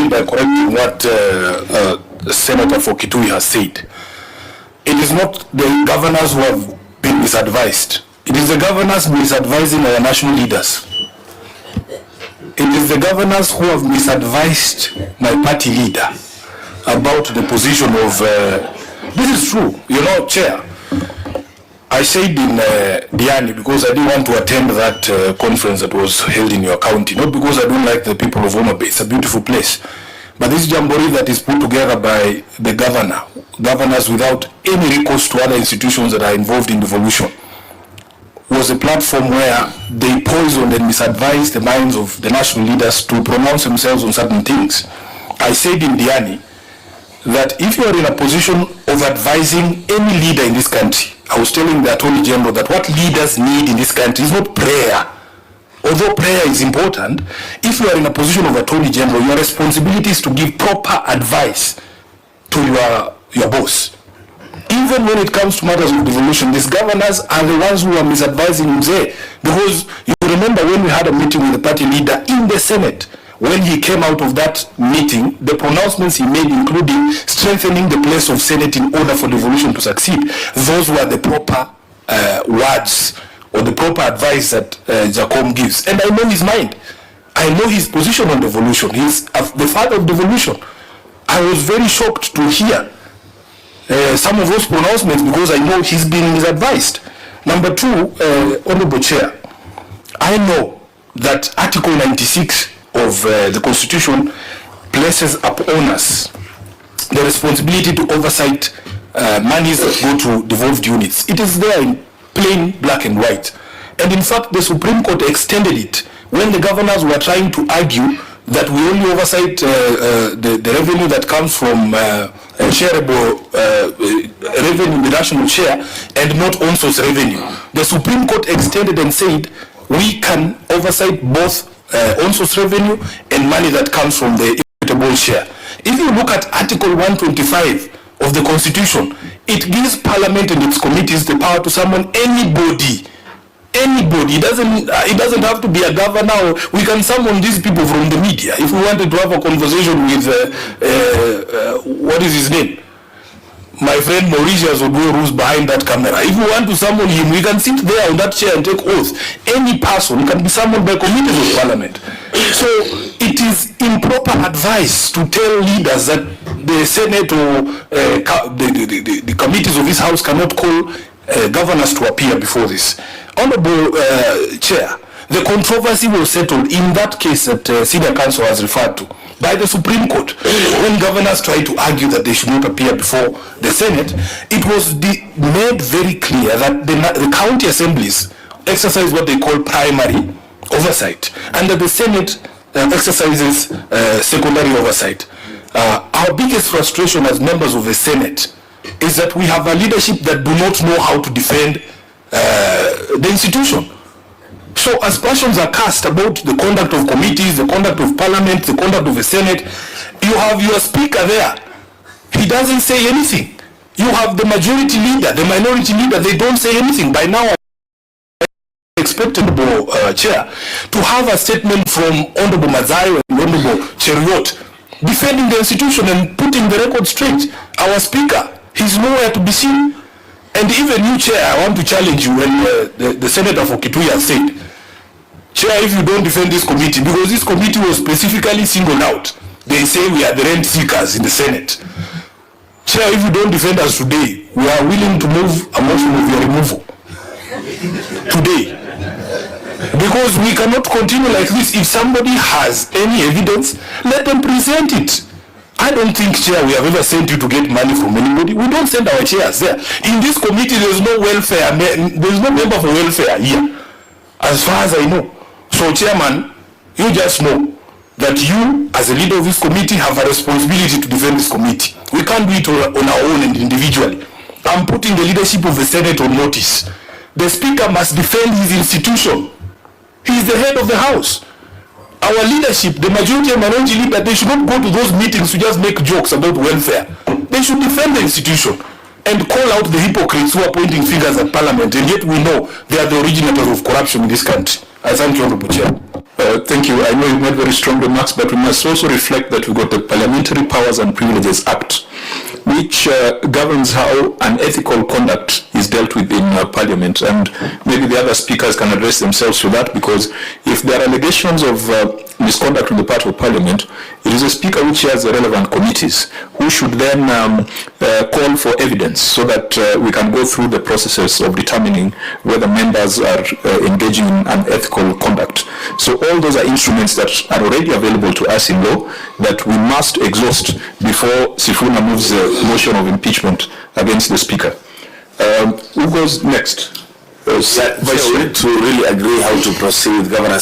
begin by correcting what Senator for Kitui has said. It is not the governors who have been misadvised. It is the governors misadvising our national leaders. It is the governors who have misadvised my party leader about the position of... this is true, you know, Chair. I said in Diani because I didn't want to attend that conference that was held in your county. Not because I don't like the people of Homa Bay. It's a beautiful place. But this jamboree that is put together by the governors without any recourse to other institutions that are involved in devolution, was a platform where they poisoned and misadvised the minds of the national leaders to pronounce themselves on certain things. I said in Diani that if you are in a position of advising any leader in this country, I was telling the Attorney General that what leaders need in this country is not prayer. Although prayer is important, if you are in a position of Attorney General, your responsibility is to give proper advice to your boss. Even when it comes to matters of devolution, these governors are the ones who are misadvising Mzee. Because you remember when we had a meeting with the party leader in the Senate, when he came out of that meeting, the pronouncements he made, including strengthening the place of Senate in order for devolution to succeed, those were the proper words or the proper advice that Jacom gives. And I know his mind. I know his position on devolution. He's the father of devolution. I was very shocked to hear some of those pronouncements because I know he's been misadvised. Number two, Honorable Chair, I know that Article 96 of the Constitution places upon us the responsibility to oversight monies that go to devolved units. It is there in plain black and white. And in fact, the Supreme Court extended it when the governors were trying to argue that we only oversight the revenue that comes from shareable revenue, the national share, and not on-source revenue. The Supreme Court extended and said we can oversight both on-source revenue and money that comes from the equitable share. If you look at Article 125 of the Constitution, it gives Parliament and its committees the power to summon anybody. Anybody. It doesn't have to be a governor. We can summon these people from the media. If we wanted to have a conversation with what is his name? My friend Mauritius Oduor, who's behind that camera. If we want to summon him, we can sit there on that chair and take oath. Any person can be summoned by committees of Parliament. So it is improper advice to tell leaders that the Senate or the committees of this House cannot call governors to appear before this. Honorable Chair, the controversy was settled in that case that Senior Counsel has referred to by the Supreme Court. When governors tried to argue that they should not appear before the Senate, it was made very clear that the county assemblies exercise what they call primary oversight, and that the Senate exercises secondary oversight. Our biggest frustration as members of the Senate is that we have a leadership that do not know how to defend the institution. So as questions are cast about the conduct of committees, the conduct of Parliament, the conduct of the Senate, you have your speaker there. He doesn't say anything. You have the majority leader, the minority leader, they don't say anything. By now, I expect Honorable Chair to have a statement from Honorable Mazayo and Honorable Cheriot defending the institution and putting the record straight. Our speaker, he's nowhere to be seen. And even you, Chair, I want to challenge you when the Senator for Kitui has said, Chair, if you don't defend this committee, because this committee was specifically singled out, they say we are the rent seekers in the Senate. Chair, if you don't defend us today, we are willing to move a motion of your removal. Today. Because we cannot continue like this. If somebody has any evidence, let them present it. I don't think, Chair, we have ever sent you to get money from anybody. We don't send our chairs there. In this committee, there's no welfare. There's no member for welfare here, as far as I know. So, Chairman, you just know that you, as a leader of this committee, have a responsibility to defend this committee. We can't do it on our own and individually. I'm putting the leadership of the Senate on notice. The Speaker must defend his institution. He is the head of the House. Our leadership, the majority and minority leader, they should not go to those meetings to just make jokes about welfare. They should defend the institution and call out the hypocrites who are pointing fingers at Parliament, and yet we know they are the originators of corruption in this country. I thank you, Honorable Chair. Thank you. I know you made very strong remarks, but we must also reflect that we've got the Parliamentary Powers and Privileges Act, which governs how unethical conduct is dealt with in Parliament. And maybe the other speakers can address themselves to that, because if there are allegations of misconduct on the part of Parliament, it is a speaker who chairs the relevant committees who should then call for evidence so that we can go through the processes of determining whether members are engaging in unethical conduct. So all those are instruments that are already available to us in law that we must exhaust before Sifuna moves the motion of impeachment against the speaker. Who goes next? We need to really agree how to proceed with Governor